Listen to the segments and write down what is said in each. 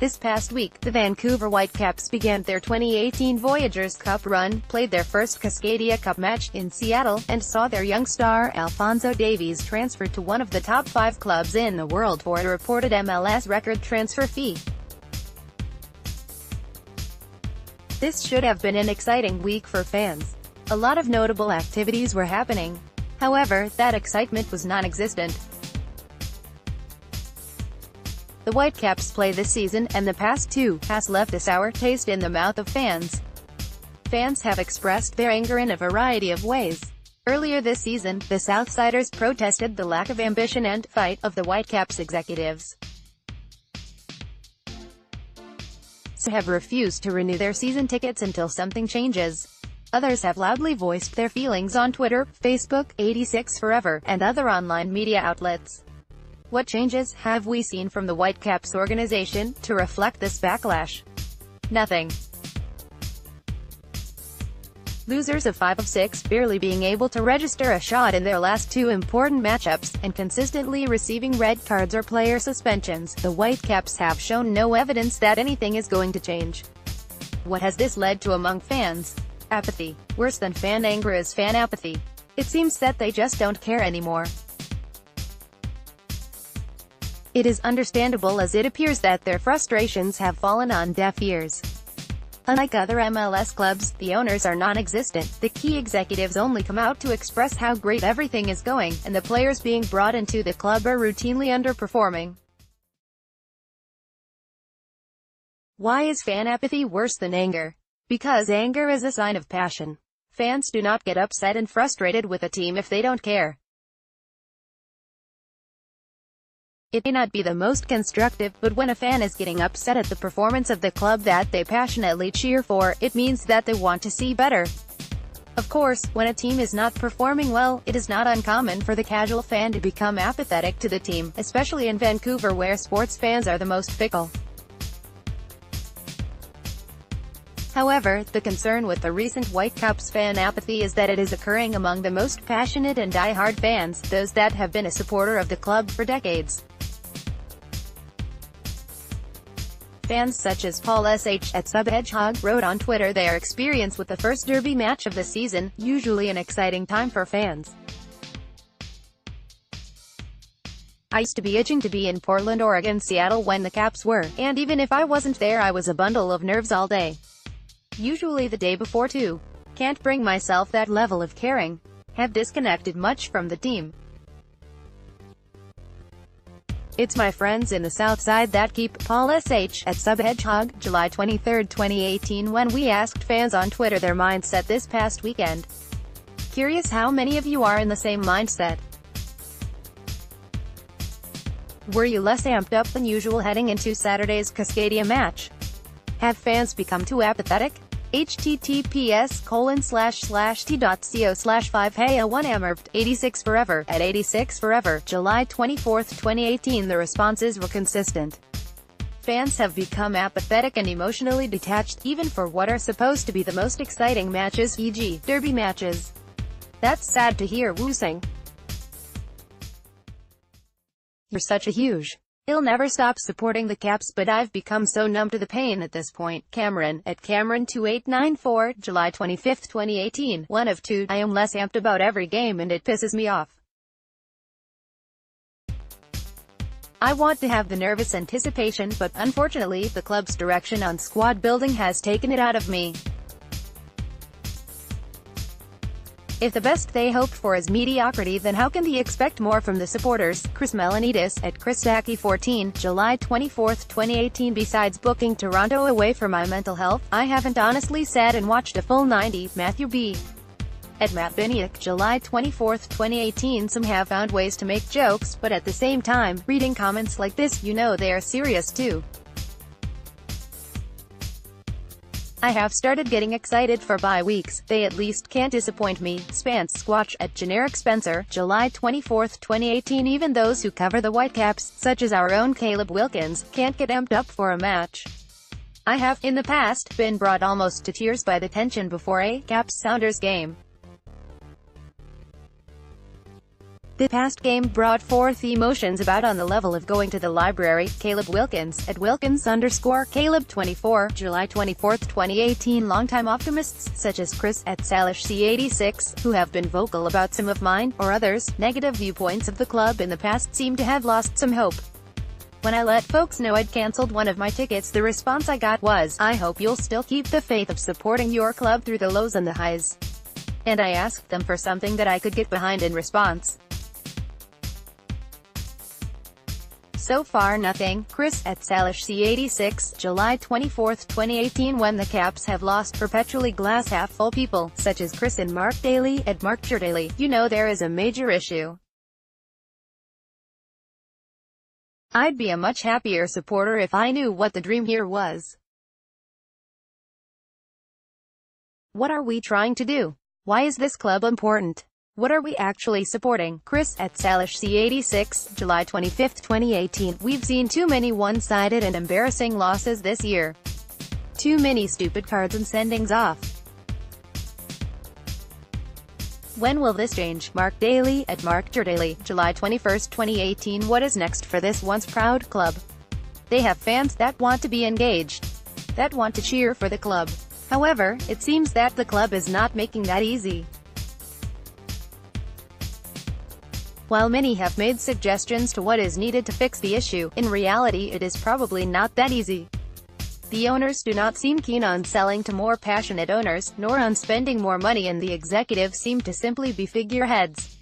This past week, the Vancouver Whitecaps began their 2018 Voyageurs Cup run, played their first Cascadia Cup match in Seattle, and saw their young star, Alphonso Davies, transferred to one of the top 5 clubs in the world for a reported MLS record transfer fee. This should have been an exciting week for fans. A lot of notable activities were happening. However, that excitement was non-existent. The Whitecaps play this season, and the past 2 has left a sour taste in the mouth of fans. Fans have expressed their anger in a variety of ways. Earlier this season, the Southsiders protested the lack of ambition and fight of the Whitecaps executives. Some have refused to renew their season tickets until something changes. Others have loudly voiced their feelings on Twitter, Facebook, 86 Forever, and other online media outlets. What changes have we seen from the Whitecaps organization to reflect this backlash? Nothing. Losers of 5 of 6, barely being able to register a shot in their last 2 important matchups, and consistently receiving red cards or player suspensions, the Whitecaps have shown no evidence that anything is going to change. What has this led to among fans? Apathy. Worse than fan anger is fan apathy. It seems that they just don't care anymore. It is understandable, as it appears that their frustrations have fallen on deaf ears. Unlike other MLS clubs, the owners are non-existent. The key executives only come out to express how great everything is going, and the players being brought into the club are routinely underperforming. Why is fan apathy worse than anger? Because anger is a sign of passion. Fans do not get upset and frustrated with a team if they don't care. It may not be the most constructive, but when a fan is getting upset at the performance of the club that they passionately cheer for, it means that they want to see better. Of course, when a team is not performing well, it is not uncommon for the casual fan to become apathetic to the team, especially in Vancouver, where sports fans are the most fickle. However, the concern with the recent Whitecaps fan apathy is that it is occurring among the most passionate and die-hard fans, those that have been a supporter of the club for decades. Fans such as Paul SH at Hedgehog wrote on Twitter their experience with the first derby match of the season, usually an exciting time for fans. I used to be itching to be in Portland, Oregon, Seattle when the Caps were, and even if I wasn't there, I was a bundle of nerves all day. Usually the day before too. Can't bring myself that level of caring. Have disconnected much from the team. It's my friends in the South Side that keep. Paul SH at Hedgehog, July 23, 2018. When we asked fans on Twitter their mindset this past weekend. Curious how many of you are in the same mindset. Were you less amped up than usual heading into Saturday's Cascadia match? Have fans become too apathetic? https://t.co/5hey01amerved 86 Forever at 86 Forever, July 24, 2018. The responses were consistent. Fans have become apathetic and emotionally detached, even for what are supposed to be the most exciting matches, e.g., derby matches. That's sad to hear, Woosing. You're such a huge. He'll never stop supporting the Caps, but I've become so numb to the pain at this point. Cameron, at Cameron2894, July 25, 2018. One of 2, I am less amped about every game and it pisses me off. I want to have the nervous anticipation, but unfortunately, the club's direction on squad building has taken it out of me. If the best they hoped for is mediocrity, then how can they expect more from the supporters? Chris Melanides, at Christaki14, July 24, 2018. Besides booking Toronto away for my mental health, I haven't honestly sat and watched a full 90. Matthew B. At Matt Biniak, July 24, 2018. Some have found ways to make jokes, but at the same time, reading comments like this, you know they are serious too. I have started getting excited for bye weeks. They at least can't disappoint me. Spance Squatch, at Generic Spencer, July 24, 2018. Even those who cover the Whitecaps, such as our own Caleb Wilkins, can't get amped up for a match. I have, in the past, been brought almost to tears by the tension before a Caps-Sounders game. The past game brought forth emotions about on the level of going to the library. Caleb Wilkins, at Wilkins_Caleb 24, July 24, 2018. Longtime optimists, such as Chris, at Salish C86, who have been vocal about some of mine, or others, negative viewpoints of the club in the past, seem to have lost some hope. When I let folks know I'd cancelled one of my tickets, the response I got was, "I hope you'll still keep the faith of supporting your club through the lows and the highs." And I asked them for something that I could get behind in response. So far nothing. Chris, at Salish C86, July 24, 2018. When the Caps have lost perpetually glass half full people, such as Chris and Mark Daly, at Daly, you know there is a major issue. I'd be a much happier supporter if I knew what the dream here was. What are we trying to do? Why is this club important? What are we actually supporting? Chris, at Salish C86, July 25, 2018. We've seen too many one-sided and embarrassing losses this year. Too many stupid cards and sendings off. When will this change? Mark Daly, at Daly, July 21, 2018. What is next for this once proud club? They have fans that want to be engaged, that want to cheer for the club. However, it seems that the club is not making that easy. While many have made suggestions to what is needed to fix the issue, in reality it is probably not that easy. The owners do not seem keen on selling to more passionate owners, nor on spending more money, and the executives seem to simply be figureheads.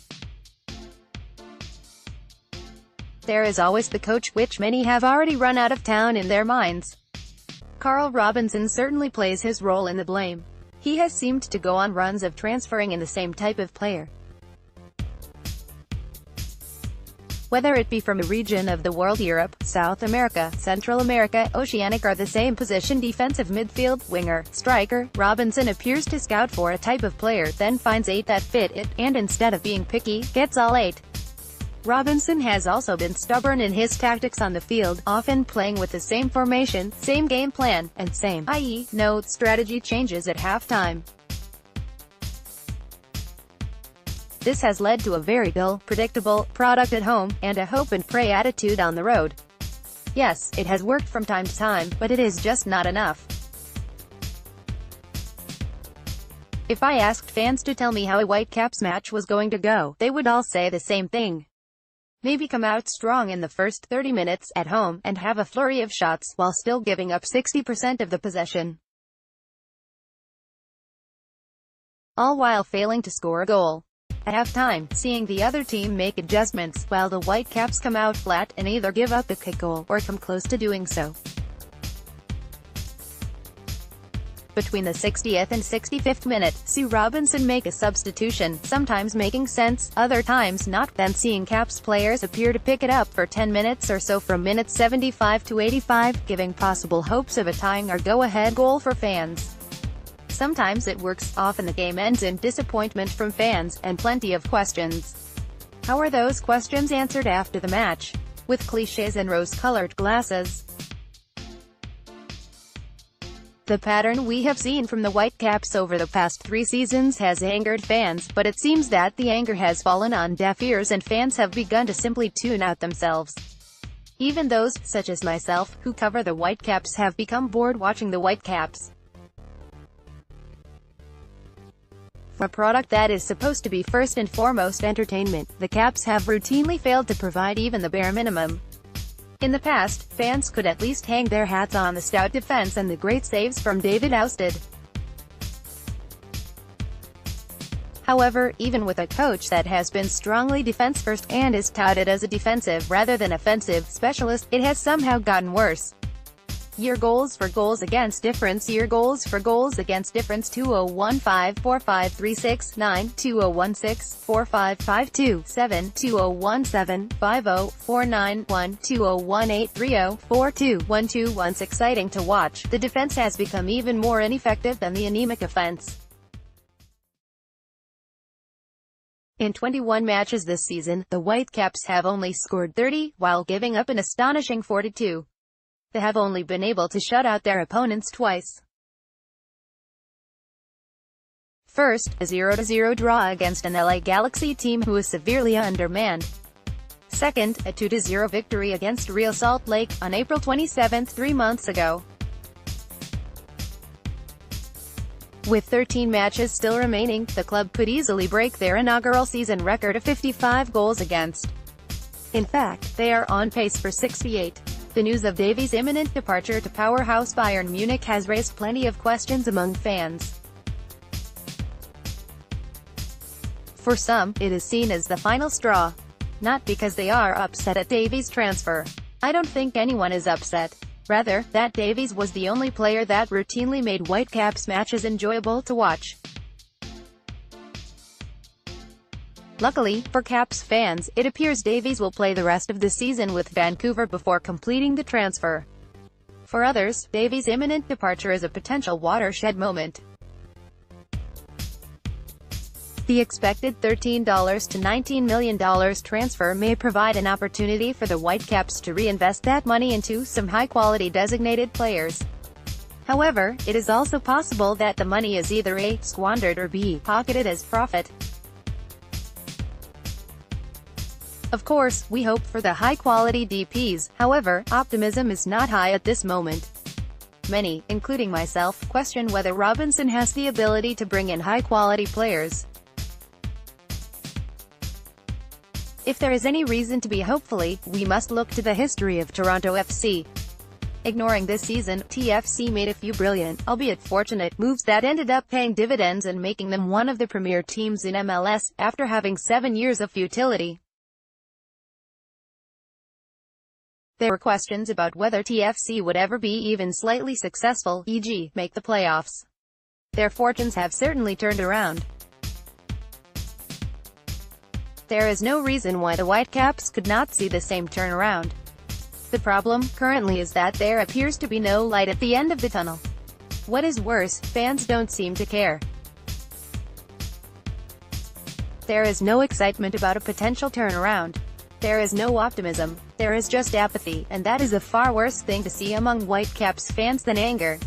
There is always the coach, which many have already run out of town in their minds. Carl Robinson certainly plays his role in the blame. He has seemed to go on runs of transferring in the same type of player. Whether it be from a region of the world, Europe, South America, Central America, Oceanic, or the same position, defensive midfield, winger, striker, Robinson appears to scout for a type of player, then finds 8 that fit it, and instead of being picky, gets all 8. Robinson has also been stubborn in his tactics on the field, often playing with the same formation, same game plan, and same, i.e., no strategy changes at halftime. This has led to a very dull, predictable product at home, and a hope-and-pray attitude on the road. Yes, it has worked from time to time, but it is just not enough. If I asked fans to tell me how a Whitecaps match was going to go, they would all say the same thing. Maybe come out strong in the first 30 minutes, at home, and have a flurry of shots, while still giving up 60% of the possession. All while failing to score a goal. At halftime, seeing the other team make adjustments, while the Whitecaps come out flat, and either give up a kick goal, or come close to doing so. Between the 60th and 65th minute, see Robinson make a substitution, sometimes making sense, other times not, then seeing Caps players appear to pick it up for 10 minutes or so from minutes 75 to 85, giving possible hopes of a tying or go-ahead goal for fans. Sometimes it works, often the game ends in disappointment from fans, and plenty of questions. How are those questions answered after the match? With cliches and rose-colored glasses. The pattern we have seen from the Whitecaps over the past 3 seasons has angered fans, but it seems that the anger has fallen on deaf ears and fans have begun to simply tune out themselves. Even those, such as myself, who cover the Whitecaps have become bored watching the Whitecaps. For a product that is supposed to be first and foremost entertainment, the Caps have routinely failed to provide even the bare minimum. In the past, fans could at least hang their hats on the stout defense and the great saves from David Ousted. However, even with a coach that has been strongly defense-first, and is touted as a defensive rather than offensive specialist, it has somehow gotten worse. Year goals for goals against difference. Year goals for goals against difference 2015-4536-9, 2016-4552-7, 2017-50-49-1, 2018-30-42-12. Exciting to watch, the defense has become even more ineffective than the anemic offense. In 21 matches this season, the Whitecaps have only scored 30, while giving up an astonishing 42. They have only been able to shut out their opponents twice. First, a 0-0 draw against an LA Galaxy team who is severely undermanned. Second, a 2-0 victory against Real Salt Lake on April 27, 3 months ago. With 13 matches still remaining, the club could easily break their inaugural season record of 55 goals against. In fact, they are on pace for 68. The news of Davies' imminent departure to powerhouse Bayern Munich has raised plenty of questions among fans. For some, it is seen as the final straw. Not because they are upset at Davies' transfer. I don't think anyone is upset. Rather, that Davies was the only player that routinely made Whitecaps matches enjoyable to watch. Luckily, for Caps fans, it appears Davies will play the rest of the season with Vancouver before completing the transfer. For others, Davies' imminent departure is a potential watershed moment. The expected $13 to $19 million transfer may provide an opportunity for the Whitecaps to reinvest that money into some high-quality designated players. However, it is also possible that the money is either A, squandered, or B, pocketed as profit. Of course, we hope for the high-quality DPs, however, optimism is not high at this moment. Many, including myself, question whether Robinson has the ability to bring in high-quality players. If there is any reason to be hopeful, we must look to the history of Toronto FC. Ignoring this season, TFC made a few brilliant, albeit fortunate, moves that ended up paying dividends and making them one of the premier teams in MLS, after having 7 years of futility. There were questions about whether TFC would ever be even slightly successful, e.g., make the playoffs. Their fortunes have certainly turned around. There is no reason why the Whitecaps could not see the same turnaround. The problem, currently, is that there appears to be no light at the end of the tunnel. What is worse, fans don't seem to care. There is no excitement about a potential turnaround. There is no optimism. There is just apathy, and that is a far worse thing to see among Whitecaps fans than anger.